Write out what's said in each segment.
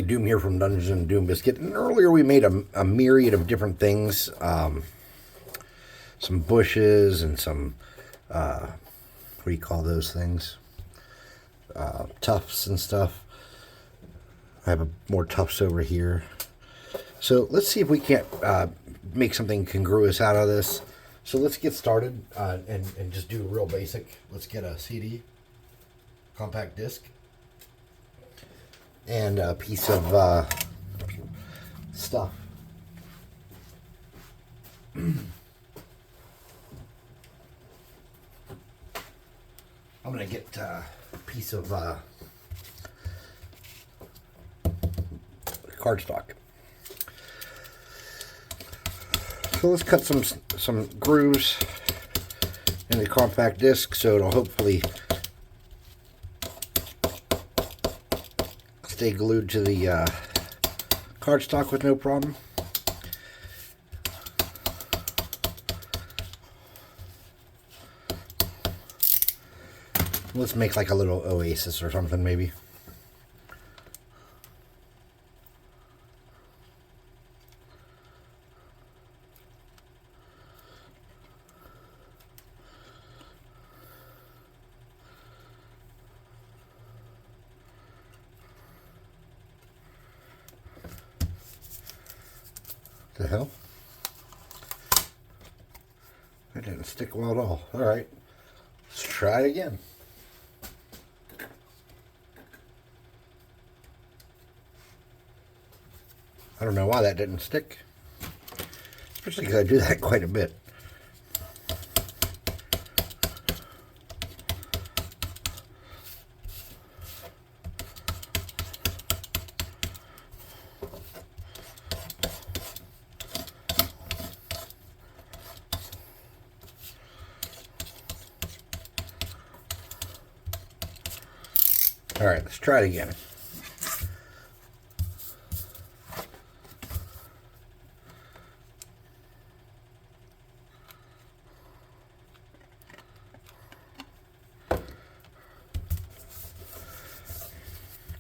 Doom here from Dungeons and Doom Biscuit. And earlier we made a myriad of different things, some bushes and some what do you call those things? Tufts and stuff. I have more tufts over here. So let's see if we can't make something congruous out of this. So let's get started and just do real basic. Let's get a CD, compact disc, and a piece of stuff. I'm gonna get a piece of cardstock. So let's cut some grooves in the compact disc so it'll hopefully stay glued to the cardstock with no problem. Let's make like a little oasis or something maybe. The hell? That didn't stick well at all. Alright, let's try it again. I don't know why that didn't stick. Especially because I do that quite a bit. All right, let's try it again.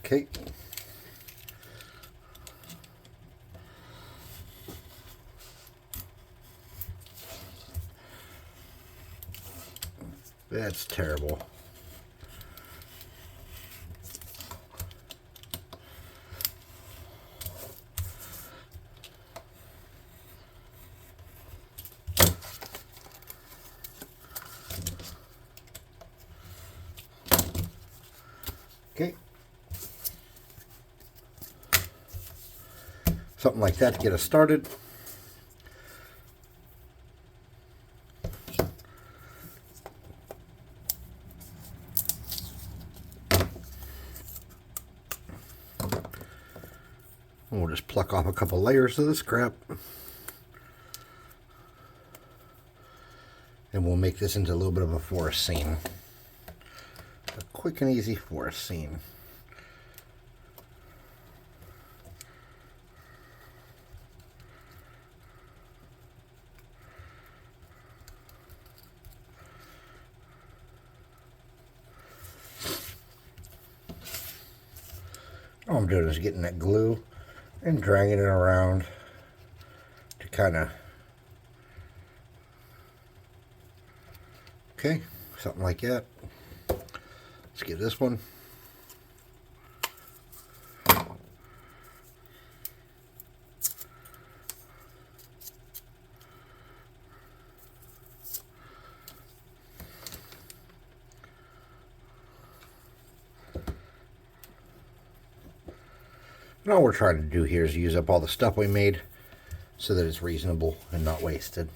Okay. That's terrible. Okay. Something like that to get us started. We'll just pluck off a couple layers of this crap. And we'll make this into a little bit of a forest scene. A quick and easy forest scene. All I'm doing is getting that glue and dragging it around to kind of, okay, something like that. Let's get this one. And all we're trying to do here is use up all the stuff we made so that it's reasonable and not wasted.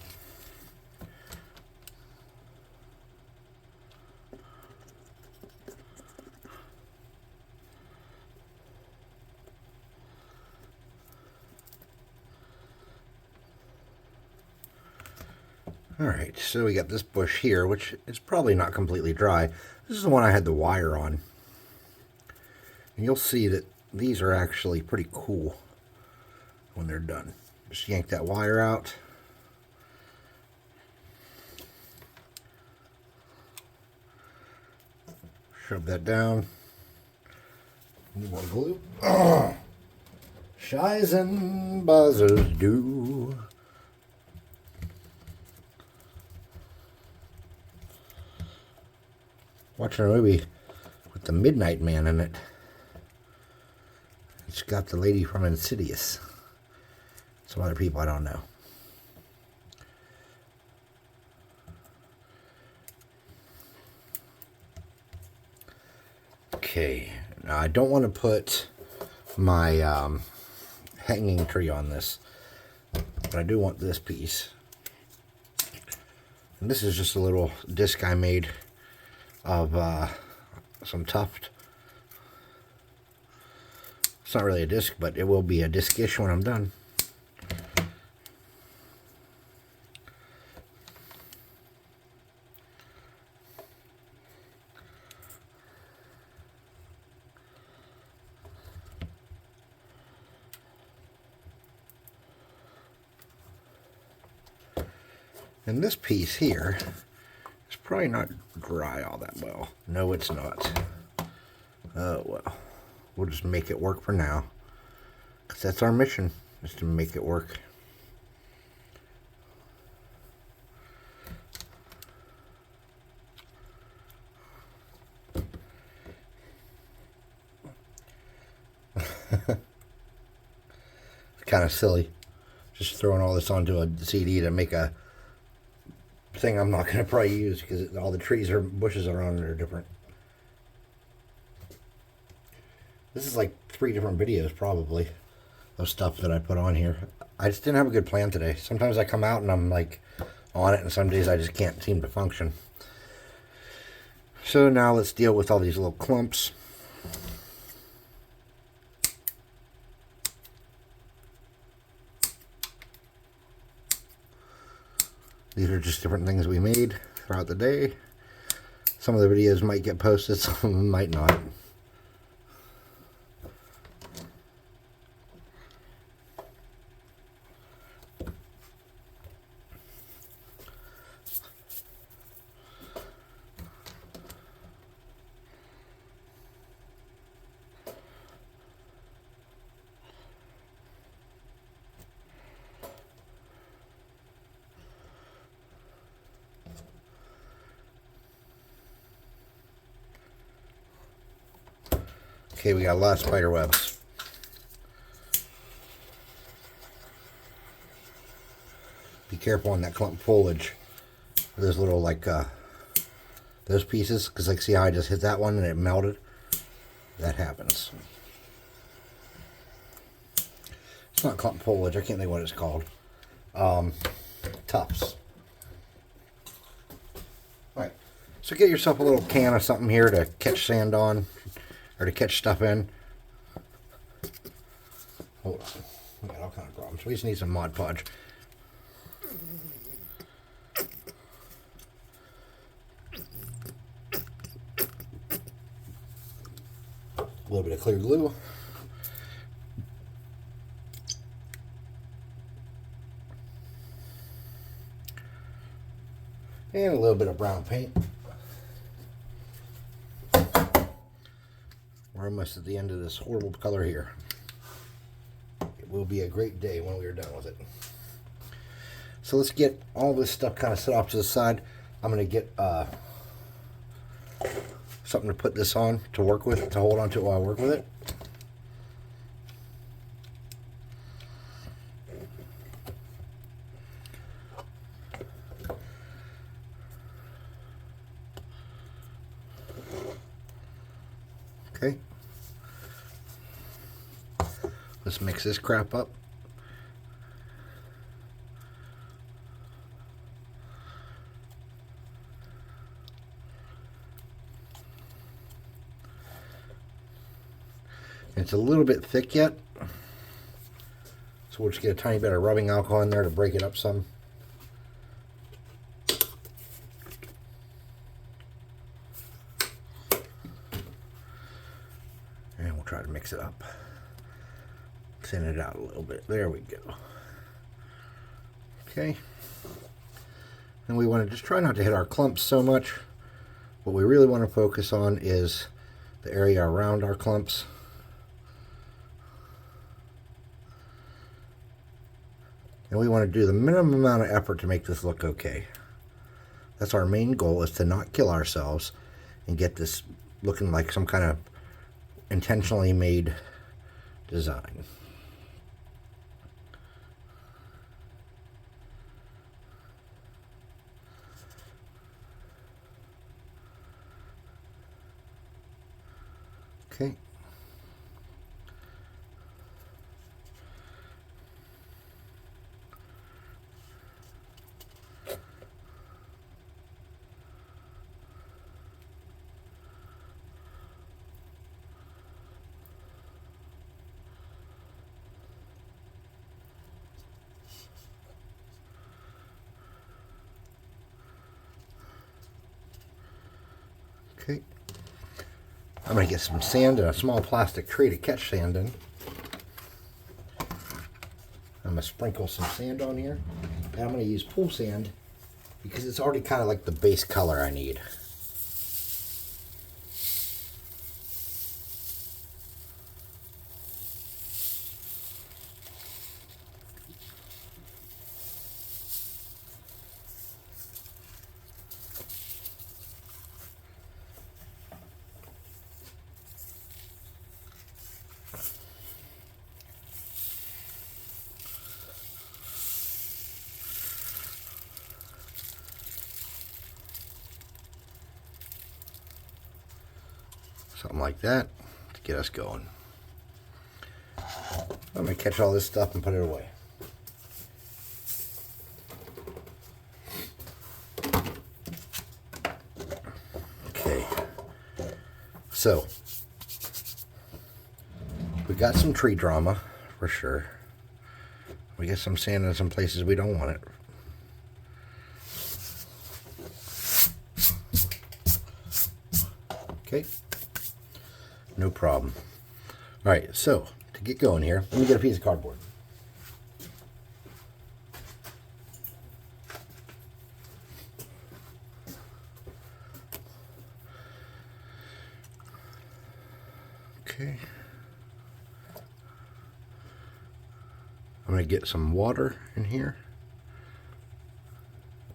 Alright, so we got this bush here, which is probably not completely dry. This is the one I had the wire on. And you'll see that these are actually pretty cool when they're done. Just yank that wire out. Shove that down. Need more glue. Shies and buzzers do. Watching a movie with the Midnight Man in it. It's got the lady from Insidious. Some other people I don't know. Okay, now I don't want to put my hanging tree on this, but I do want this piece. And this is just a little disc I made of some tuft. It's not really a disc, but it will be a disc-ish when I'm done. And this piece here is probably not dry all that well. No, it's not. Oh, well. We'll just make it work for now. Because that's our mission, is to make it work. It's kind of silly. Just throwing all this onto a CD to make a thing I'm not going to probably use because all the trees or bushes around it are different. This is like 3 different videos probably of stuff that I put on here. I just didn't have a good plan today. Sometimes I come out and I'm like on it, and some days I just can't seem to function. So now let's deal with all these little clumps. These are just different things we made throughout the day. Some of the videos might get posted, some of them might not. Okay, we got a lot of spider webs. Be careful on that clump foliage. Those little, like, those pieces. Because, like, see how I just hit that one and it melted? That happens. It's not clump foliage. I can't think what it's called. Tufts. Alright. So get yourself a little can of something here to catch sand on. Or to catch stuff in. Hold on. We got all kinds of problems. We just need some Mod Podge. A little bit of clear glue. And a little bit of brown paint. We're almost at the end of this horrible color here. It will be a great day when we are done with it. So let's get all this stuff kind of set off to the side. I'm going to get something to put this on to work with, to hold on to it while I work with it. Okay. Let's mix this crap up. It's a little bit thick yet, so we'll just get a tiny bit of rubbing alcohol in there to break it up some. And we'll try to mix it up. Thin it out a little bit. There we go. Okay. And we want to just try not to hit our clumps so much. What we really want to focus on is the area around our clumps. And we want to do the minimum amount of effort to make this look okay. That's our main goal, is to not kill ourselves and get this looking like some kind of intentionally made design. Okay. Okay. I'm going to get some sand and a small plastic tray to catch sand in. I'm going to sprinkle some sand on here. And I'm going to use pool sand because it's already kind of like the base color I need. Something like that to get us going. I'm going to catch all this stuff and put it away. Okay. So, we got some tree drama for sure. We get some sand in some places we don't want it. Okay. No problem. All right, so to get going here, let me get a piece of cardboard. Okay. I'm going to get some water in here.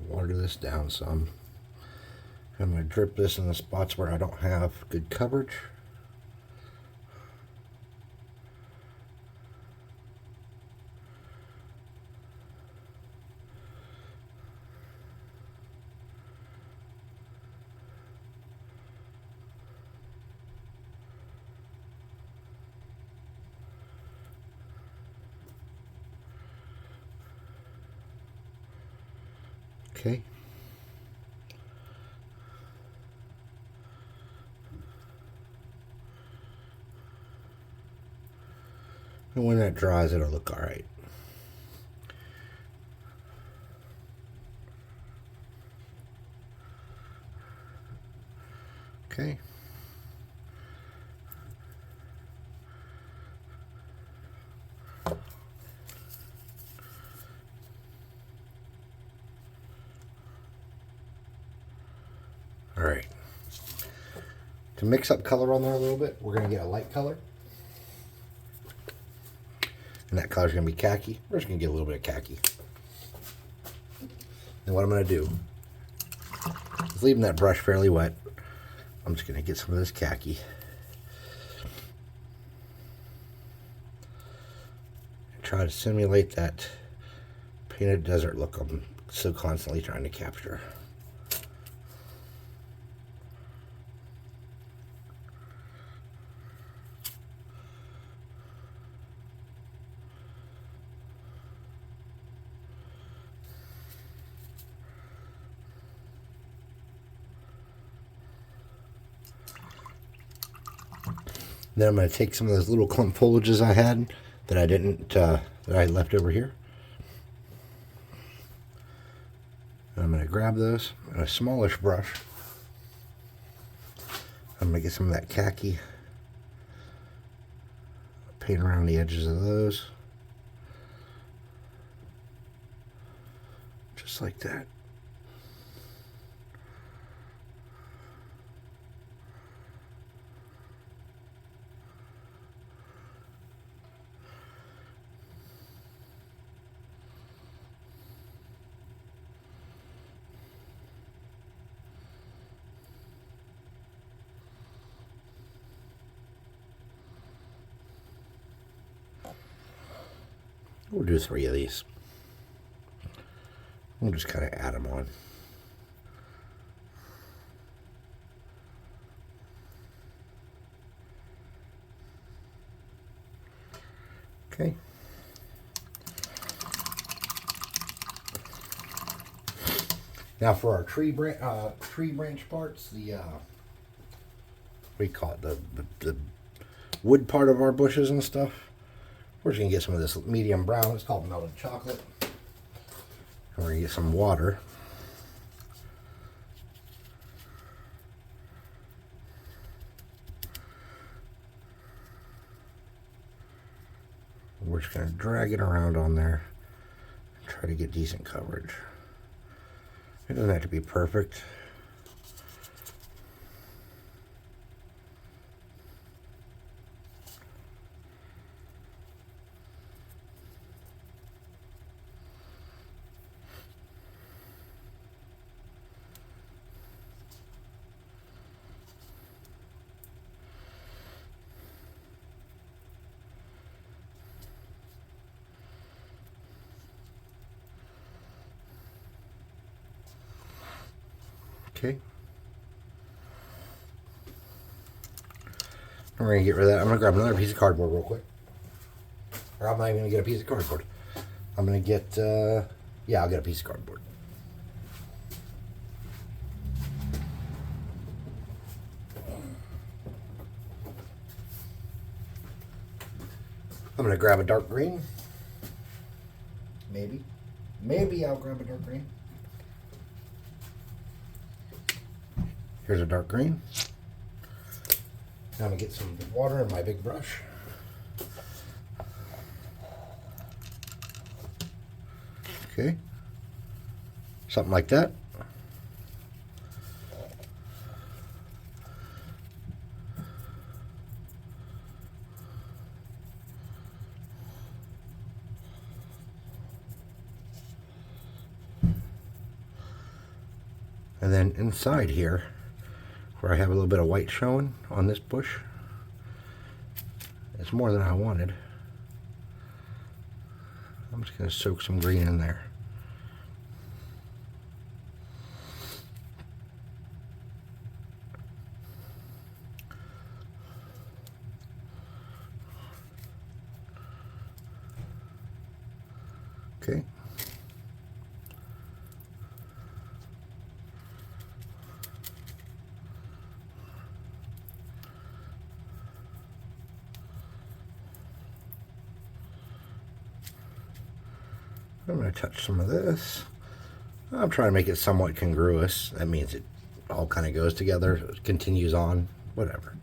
Water this down some. I'm going to drip this in the spots where I don't have good coverage. Okay. And when that dries, it'll look all right. Okay. All right. To mix up color on there a little bit, we're going to get a light color. And that color's going to be khaki. We're just going to get a little bit of khaki. And what I'm going to do is, leaving that brush fairly wet, I'm just going to get some of this khaki. And try to simulate that painted desert look I'm so constantly trying to capture. Then I'm going to take some of those little clump foliages I had that I didn't, that I left over here. And I'm going to grab those in a smallish brush. I'm going to get some of that khaki. Paint around the edges of those. Just like that. We'll do 3 of these. We'll just kind of add them on. Okay. Now for our tree branch parts, the what do you call it, the wood part of our bushes and stuff. We're just gonna get some of this medium brown. It's called melted chocolate. We're gonna get some water. We're just gonna drag it around on there and try to get decent coverage. It doesn't have to be perfect. Okay. We're going to get rid of that. I'm going to grab another piece of cardboard real quick. Or I'm not even going to get a piece of cardboard. I'm going to get, yeah, I'll get a piece of cardboard. I'm going to grab a dark green. Maybe I'll grab a dark green. Here's a dark green. Now I'm going to get some water in my big brush. Okay. Something like that. And then inside here, where I have a little bit of white showing on this bush, it's more than I wanted. I'm just going to soak some green in there. Okay. I'm going to touch some of this. I'm trying to make it somewhat congruous. That means it all kind of goes together, it continues on, whatever.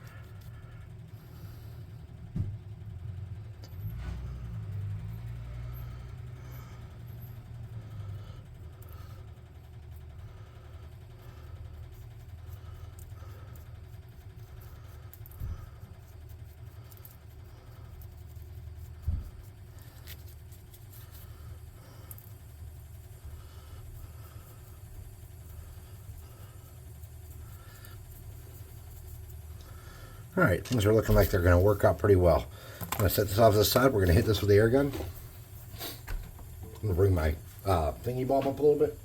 Alright, things are looking like they're going to work out pretty well. I'm going to set this off to the side. We're going to hit this with the air gun. I'm going to bring my thingy bob up a little bit.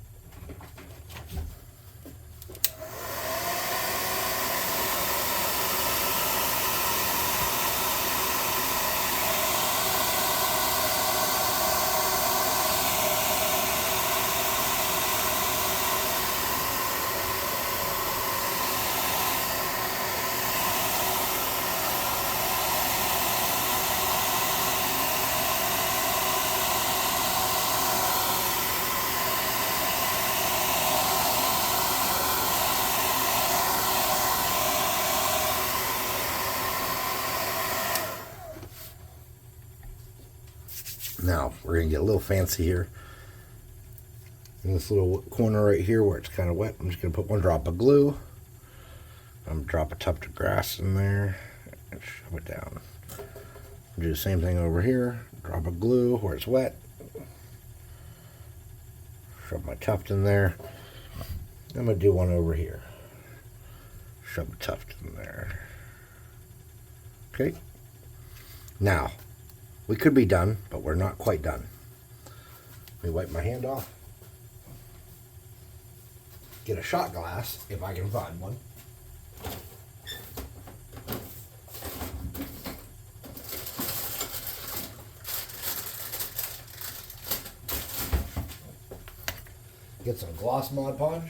Now, we're going to get a little fancy here. In this little corner right here where it's kind of wet, I'm just going to put one drop of glue. I'm going to drop a tuft of grass in there and shove it down. Do the same thing over here. Drop of glue where it's wet. Shove my tuft in there. I'm going to do one over here. Shove a tuft in there. Okay. Now, we could be done, but we're not quite done. Let me wipe my hand off. Get a shot glass if I can find one. Get some gloss Mod Podge,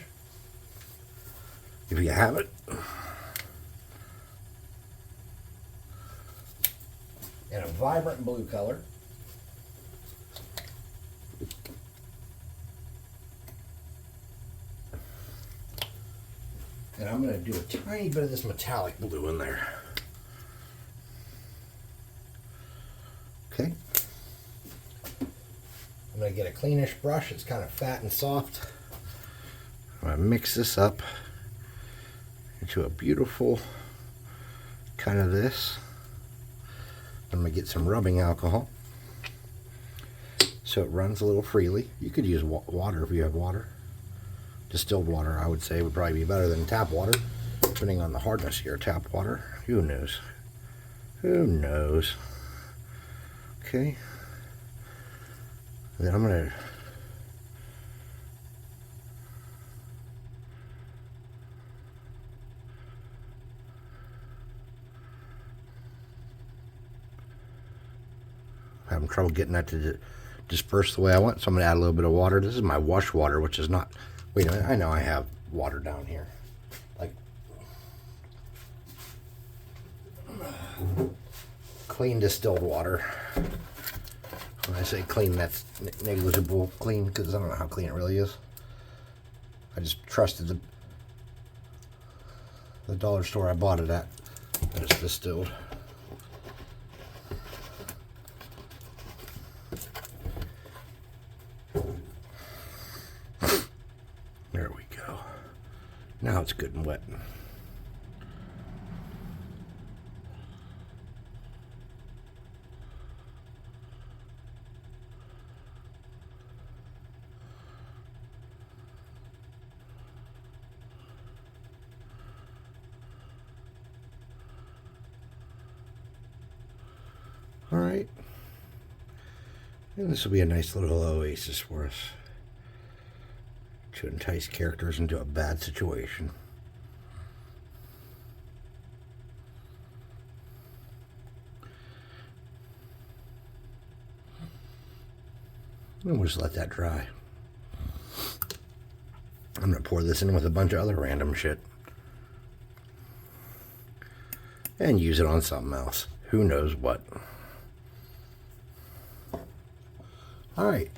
if you have it. And a vibrant blue color. And I'm going to do a tiny bit of this metallic blue in there. Okay. I'm going to get a cleanish brush. It's kind of fat and soft. I'm going to mix this up into a beautiful kind of this. I'm going to get some rubbing alcohol so it runs a little freely. You could use water if you have water. Distilled water, I would say, would probably be better than tap water, depending on the hardness of your tap water. Who knows? Who knows? Okay. Then I'm going to having trouble getting that to disperse the way I want, so I'm going to add a little bit of water. This is my wash water, which is not... Wait a minute, I know I have water down here. Like clean distilled water. When I say clean, that's negligible clean, because I don't know how clean it really is. I just trusted the dollar store I bought it at that it's distilled. There we go. Now it's good and wet. All right. And this will be a nice little oasis for us to entice characters into a bad situation. And we'll just let that dry. I'm going to pour this in with a bunch of other random shit. And use it on something else. Who knows what. Alright.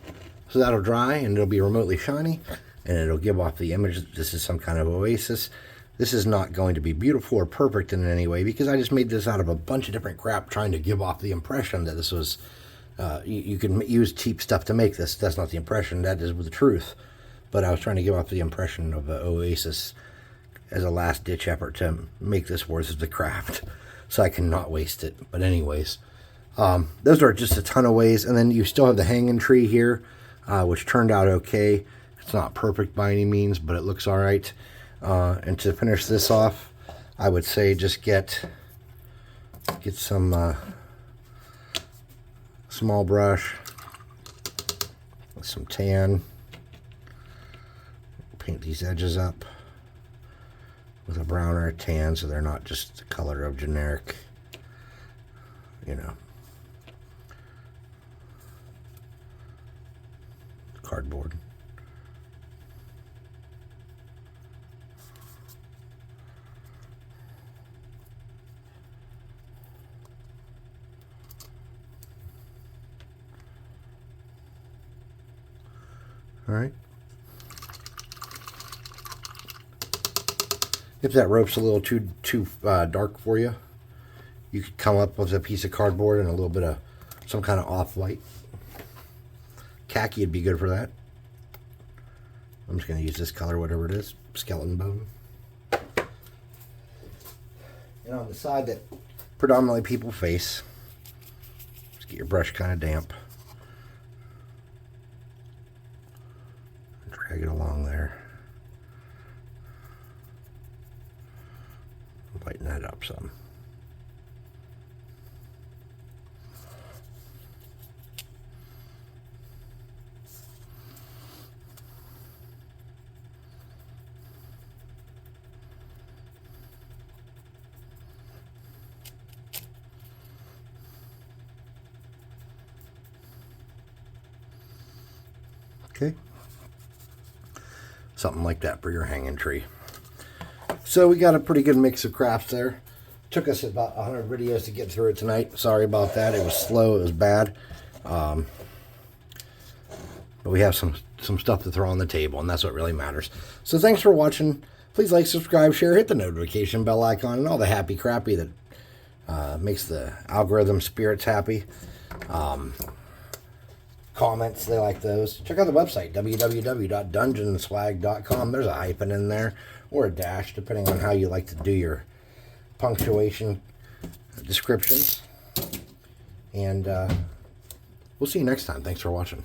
So that'll dry and it'll be remotely shiny. And it'll give off the image that this is some kind of oasis. This is not going to be beautiful or perfect in any way because I just made this out of a bunch of different crap trying to give off the impression that this was... you can use cheap stuff to make this. That's not the impression. That is the truth. But I was trying to give off the impression of an oasis as a last-ditch effort to make this worth the craft. So I cannot waste it. But anyways, those are just a ton of ways. And then you still have the hanging tree here, which turned out okay. It's not perfect by any means, but it looks all right. And to finish this off, I would say just get some small brush, some tan, paint these edges up with a brown or a tan so they're not just the color of generic, you know, cardboard. All right. If that rope's a little too dark for you, you could come up with a piece of cardboard and a little bit of some kind of off-white. Khaki would be good for that. I'm just going to use this color, whatever it is, skeleton bone. And on the side that predominantly people face, just get your brush kind of damp. Drag it along there. Lighten that up some. something like that for your hanging tree. So we got a pretty good mix of crafts there. Took us about 100 videos to get through it tonight. Sorry about that. It was slow. It was bad. But we have some stuff to throw on the table, and that's what really matters. So thanks for watching. Please like, subscribe, share, hit the notification bell icon, and all the happy crappy that makes the algorithm spirits happy. Comments, they like those. Check out the website, www.dungeonswag.com. There's a hyphen in there, or a dash, depending on how you like to do your punctuation descriptions. And we'll see you next time. Thanks for watching.